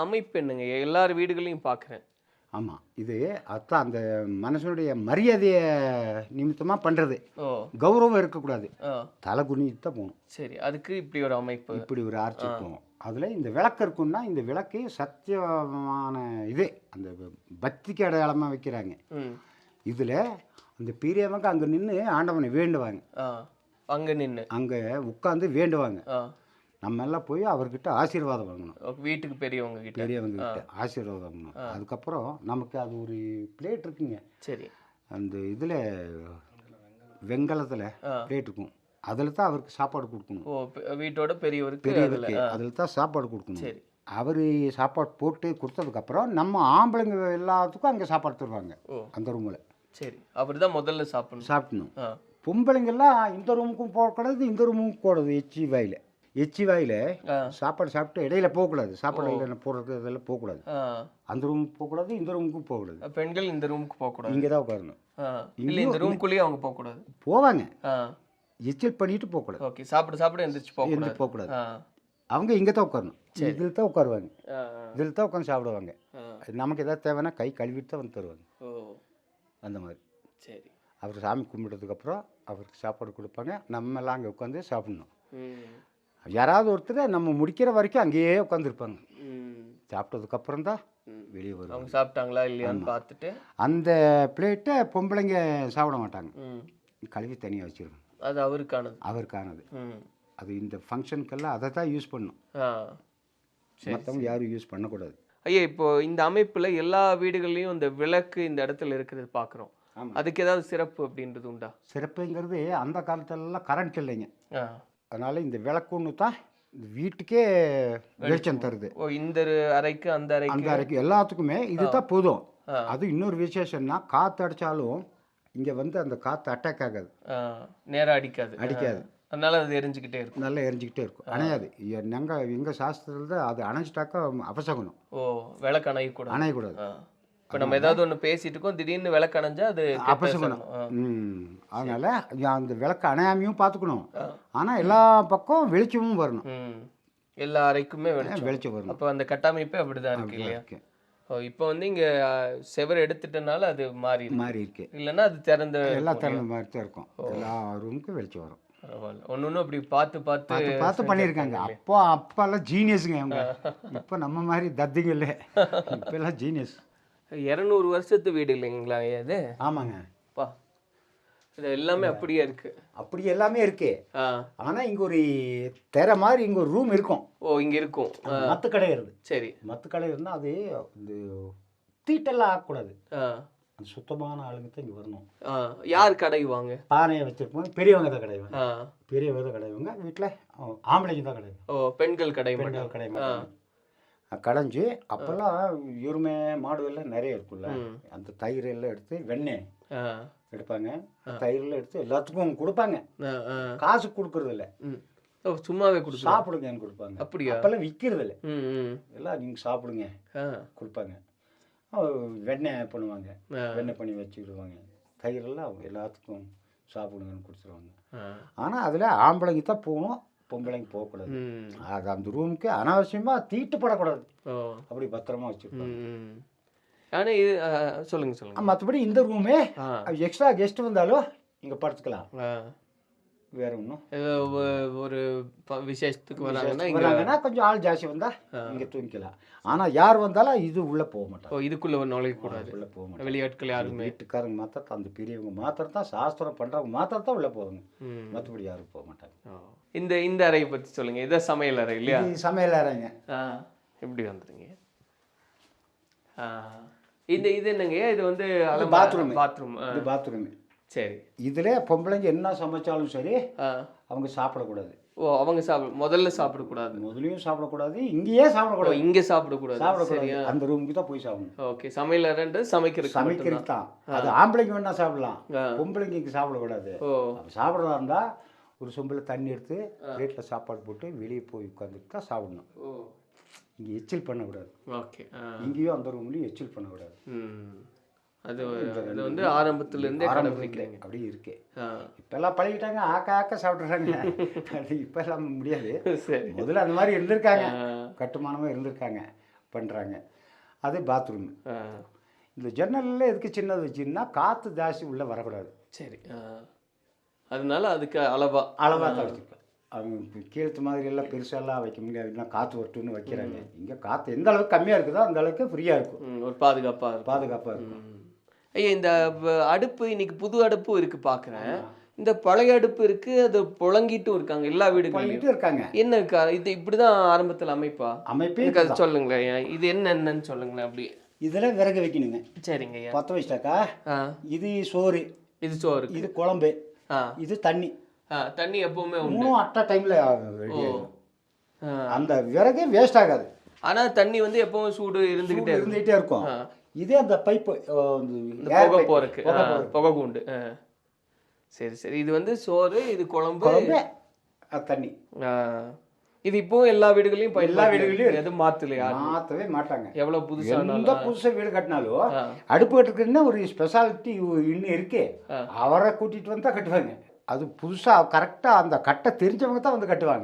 அமைப்பு என்னங்க? எல்லார் வீடுகளையும் பார்க்குறேன். ஆமாம், இது அதான் அந்த மனுஷனுடைய மரியாதையை நிமித்தமாக பண்ணுறது. ஓ! கௌரவம் இருக்கக்கூடாது, ஆ. தலை குனித்து தான் போகணும். சரி. அதுக்கு இப்படி ஒரு அமைப்பு. இப்படி ஒரு ஆர்ச்சி போகும். அதில் இந்த விளக்கு இருக்குன்னா, இந்த விளக்கு சத்தியமான இது அந்த பக்திக்கு அடையாளமாக வைக்கிறாங்க. ம். இதில் அந்த பெரியவங்க அங்கே நின்று ஆண்டவனை வேண்டுவாங்க. ஆ. அங்க நின்னு. அங்கே உட்காந்து வேண்டுவாங்க. ஆ. நம்ம எல்லாம் போய் அவர்கிட்ட ஆசீர்வாதம் வாங்கணும். வீட்டுக்கு பெரியவங்க கிட்ட. பெரியவங்க கிட்ட ஆசீர்வாதம் வாங்கணும். அதுக்கப்புறம் நமக்கு அது ஒரு பிளேட் இருக்குங்க. சரி. அந்த இதில் வெங்கலத்தில் பிளேட் இருக்கும். அதில் தான் அவருக்கு சாப்பாடு கொடுக்கணும். ஓ! வீட்டோட பெரியவருக்கு அதில் தான் சாப்பாடு கொடுக்கணும். சரி. அவர் சாப்பாடு போட்டு கொடுத்ததுக்கப்புறம் நம்ம ஆம்பளைங்க எல்லாத்துக்கும் அங்கே சாப்பாடு தருவாங்க. ஓ! அந்த ரூமில். சரி. அவர் தான் முதல்ல சாப்பிடணும். ஆ. பொம்பளைங்கெல்லாம் இந்த ரூமுக்கும் போகக்கூடாது, இந்த ரூமுக்கும் போகிறது. எச்சி வாயில் சாப்பாடு சாப்பிட்டு இடையில போகக்கூடாது. சாப்பாடு இடையில போடுறது இதெல்லாம் போகக்கூடாது. அந்த ரூமுக்கு போகக்கூடாது, இந்த ரூமுக்கும் போகக்கூடாது. பெண்கள் இந்த ரூமுக்கு போகக்கூடாது. இங்கே தான் உட்காரணும். இல்லை, இந்த ரூம்குள்ளேயே அவங்க போகக்கூடாது. போவாங்க, எச்சில் பண்ணிட்டு போகக்கூடாது. ஓகே. சாப்பிட எந்திரிச்சு போகக்கூடாது. அவங்க இங்கே தான் உட்காரணும். இதில் தான் உட்காருவாங்க, இதில் தான் உட்காந்து சாப்பிடுவாங்க. நமக்கு எதாவது தேவைன்னா கை கழுவிட்டு தான் வந்து தருவாங்க. அந்த மாதிரி. சரி. அவர் சாமி கும்பிட்டதுக்கப்புறம் அவருக்கு சாப்பாடு கொடுப்பாங்க. நம்ம எல்லாம் அங்கே உட்காந்து சாப்பிடணும். யாராவது ஒருத்தர் நம்ம முடிக்கிற வரைக்கும் அங்கேயே உட்காந்துருப்பாங்க. சாப்பிட்டதுக்கப்புறம் தான் வெளியே வருவாங்க. அவங்க சாப்பிட்டாங்களா இல்லையான்னு பார்த்துட்டு அந்த பிளேட்டை பொம்பளைங்க சாப்பிட மாட்டாங்க, கழுவி தனியாக வச்சுருவாங்க. அது அவருக்கானது. அது இந்த ஃபங்க்ஷனுக்கெல்லாம் அதை தான் யூஸ் பண்ணணும். மற்றவங்க யாரும் யூஸ் பண்ணக்கூடாது. ஐயா, இப்போ இந்த அமைப்பில் எல்லா வீடுகள்லையும் இந்த விளக்கு இந்த இடத்துல இருக்கிறது பார்க்குறோம். அதுக்கு ஏதாவது சிறப்பு அப்படின்றது உண்டா? சிறப்புங்கிறது அந்த காலத்துலலாம் கரண்ட் இல்லைங்க. அதனால இந்த விளக்கு ஒன்று தான் வீட்டுக்கே வெளிச்சம் தருது. ஓ! இந்த அறைக்கு அந்த அறைக்கு எல்லாத்துக்குமே இது தான் போதும். அது இன்னொரு விசேஷம்னா, காற்று அடித்தாலும் இங்கே வந்து அந்த காற்று அட்டாக் ஆகாது, நேராக அடிக்காது. அதனால அது எரிஞ்சுக்கிட்டே இருக்கும். நல்லா எரிஞ்சிக்கிட்டே இருக்கும், அணையாது. எங்கள் சாஸ்திரத்தில் தான் அது அணைஞ்சிட்டாக்கா அபசகுனம். ஓ! விளக்கு அணையக்கூடாது. இப்போ நம்ம ஏதாவது ஒன்று பேசிட்டு இருக்கோம், திடீர்னு விளக்கு அணைஞ்சா அது அபசகுனம். அதனால அந்த விளக்கு அணையாமையும் பார்த்துக்கணும். ஆனால் எல்லா பக்கம் வெளிச்சமும் வரணும், எல்லா அறைக்குமே வெளிச்சம் வரணும். அப்போ அந்த கட்டமைப்பே அப்படிதான் இருக்கு இல்லையா? இப்போ வந்து இங்கே செவர் எடுத்துட்டனால அது மாறி இருக்கு. இல்லைன்னா அது எல்லாம் திறந்த மாதிரி தான் இருக்கும். எல்லா ரூமுக்கும் வெளிச்சம் வரும். ஒன்று அப்படி பார்த்து பண்ணியிருக்காங்க. அப்பெல்லாம் ஜீனியஸுங்க அவங்க. இப்போ நம்ம மாதிரி தத்திங்க இல்லை, இப்போல்லாம் ஜீனியஸ். 200 வருஷத்து வீடு இல்லைங்களா இது? ஆமாங்க. இது எல்லாமே அப்படியே இருக்கு. அப்படி எல்லாமே இருக்கு. ஆனால் இங்கே ஒரு தெரை மாதிரி இங்கே ஒரு ரூம் இருக்கும். ஓ! இங்கே இருக்கும். மற்ற கடை இருக்கு. சரி. மற்ற கடை இருந்தால் அது இந்த தீட்டெல்லாம் ஆகக்கூடாது. அந்த சுத்தமான ஆளுங்க தான் இங்கே வரணும். யார் கடைவாங்க? பானையை வச்சுருப்போம், பெரியவங்க தான் கடைவாங்க. பெரியவங்க தான் கடைவாங்க. வீட்டில் ஆம்பளைங்க தான் கடைவாங்க. ஓ! பெண்கள் கடை கடைஞ்சி அப்போல்லாம் எருமை மாடு எல்லாம் நிறைய இருக்குல்ல, அந்த தயிர் எல்லாம் எடுத்து வெண்ணெய் எடுப்பாங்க. தயிரெல்லாம் எடுத்து எல்லாத்துக்கும் கொடுப்பாங்க. காசு கொடுக்கறது இல்லை, சும்மாவே சாப்பிடுங்கன்னு கொடுப்பாங்க. அப்படியா? அப்பெல்லாம் விற்கிறது இல்லை, எல்லாம் நீங்கள் சாப்பிடுங்க கொடுப்பாங்க. வெண்ணெய் பண்ணுவாங்க, வெண்ணெய் பண்ணி வச்சுக்கிடுவாங்க. தயிரெல்லாம் எல்லாத்துக்கும் சாப்பிடுங்கன்னு கொடுத்துருவாங்க. ஆனால் அதில் ஆம்பளைங்க தான் போகணும், பொம்பளைங்க போகக்கூடாது. அது அந்த ரூமுக்கு அனாவசியமாக தீட்டுப்படக்கூடாது, அப்படி பத்திரமா வச்சுருப்பாங்க. ஆனால் இது சொல்லுங்க. மற்றபடி இந்த ரூமே எக்ஸ்ட்ரா கெஸ்ட் வந்தாலும் இங்கே படுத்துக்கலாம். வேற ஒன்றும் ஒரு விசேஷத்துக்கு வராங்கன்னா கொஞ்சம் ஆள் ஜாஸ்தி வந்தால் இங்கே தூங்கிக்கலாம். ஆனால் யார் வந்தாலும் இது உள்ளே போக மாட்டாங்க. இதுக்குள்ளே நுழையக்கூடாது, உள்ளே போக மாட்டாங்க. வெளியாட்கள் யாருமே, வீட்டுக்காரங்க மாத்திரம், அந்த பெரியவங்க மாத்திரம் தான், சாஸ்திரம் பண்ணுறவங்க மாத்திரம் தான் உள்ளே போவாங்க, மற்றபடி யாரும் போக மாட்டாங்க. இந்த அறையை பற்றி சொல்லுங்க. இதை சமையல் அறை இல்லையா? சமையல் அறைங்க. எப்படி வந்துருங்க? இது என்னங்க? இது வந்து பாத்ரூம். இது பாத்ரூம். சரி. இதில் பொம்பளைங்க என்ன சமைச்சாலும் சரி அவங்க சாப்பிடக்கூடாது. ஓ! அவங்க முதல்ல சாப்பிடக்கூடாது. முதலையும் சாப்பிடக்கூடாது, இங்கேயே சாப்பிடக்கூடாது. இங்கே சாப்பிடக்கூடாது. அந்த ரூமுக்கு தான் போய் சாப்பிடணும். ஓகே. சமையல் அறைன்றது சமைக்கிறது தான். அது ஆம்பளைங்க வேணா சாப்பிடலாம், பொம்பளைங்க இங்கே சாப்பிடக்கூடாது. சாப்பிட்றதா இருந்தால் ஒரு சொம்பில் தண்ணி எடுத்து பிளேட்டில் சாப்பாடு போட்டு வெளியே போய் உட்காந்துட்டு தான் சாப்பிடணும். இங்கே எச்சில் பண்ணக்கூடாது. ஓகே. இங்கேயும் அந்த ரூம்லேயும் எச்சில் பண்ணக்கூடாது. அது வந்து ஆரம்பத்துலேருந்தே கடைபிடிக்கிறாங்க. அப்படியே இருக்கு. இப்பெல்லாம் பழகிட்டாங்க, ஆக்க சாப்பிட்றாங்க. இப்பெல்லாம் முடியாது. முதல்ல அந்த மாதிரி இருந்திருக்காங்க, கட்டுமானமாக இருந்திருக்காங்க. பண்ணுறாங்க. அது பாத்ரூம். ஆ. இந்த ஜன்னலில் எதுக்கு சின்னது வச்சுன்னா காற்று ஜாஸ்தி உள்ளே வரக்கூடாது. சரி. அதனால அதுக்கு அளவாக தான் வச்சுருக்கேன். அவங்க கீழத்து மாதிரி எல்லாம் பெருசாலாம் வைக்க முடியாதுன்னா காற்று வரட்டுன்னு வைக்கிறாங்க. இங்கே காற்று எந்த அளவுக்கு கம்மியாக இருக்குதோ அந்த அளவுக்கு ஃப்ரீயாக இருக்கும். ஒரு பாதுகாப்பாக இருக்கும். ஐயா, இந்த அடுப்பு இன்னைக்கு புது அடுப்பும் இருக்கு பார்க்குறேன். இந்த பழைய அடுப்பு இருக்கு, அது புழங்கிட்டும் இருக்காங்க எல்லா வீடுகளிலும் இருக்காங்க. என்ன இது இப்படிதான் ஆரம்பத்தில் அமைப்பே அது சொல்லுங்களேன். இது என்னன்னு சொல்லுங்களேன். அப்படி இதெல்லாம் விறகு வைக்கணுங்க. சரிங்க ஐயா. பற்ற வச்சிட்டாக்கா இது சோறு, இது குழம்பு, இது தண்ணி. தண்ணி எப்பவுமே மூணும் அட்ட டைம்ல ரெடி ஆகும். அந்த விறகு வேஸ்ட் ஆகாது. ஆனா தண்ணி வந்து எப்பவும் சூடு இருந்துகிட்டே இருக்கும். இதே அந்த பைப்பு புகை போறதுக்கு புகை கூண்டு. சரி சரி. இது வந்து சோறு, இது குழம்பு, தண்ணி. இது இப்போ எல்லா வீடுகளையும் எதுவும் மாத்தவே மாட்டாங்க. எவ்வளவு புதுசா வீடு கட்டினாலும் அடுப்பு கட்டுறதுன்னா ஒரு ஸ்பெஷாலிட்டி இன்னும் இருக்கு. அவரை கூட்டிட்டு வந்தா கட்டுவாங்க. அது புதுசா கரெக்டா அந்த கட்டை தெரிஞ்சவங்க தான் வந்து கட்டுவாங்க.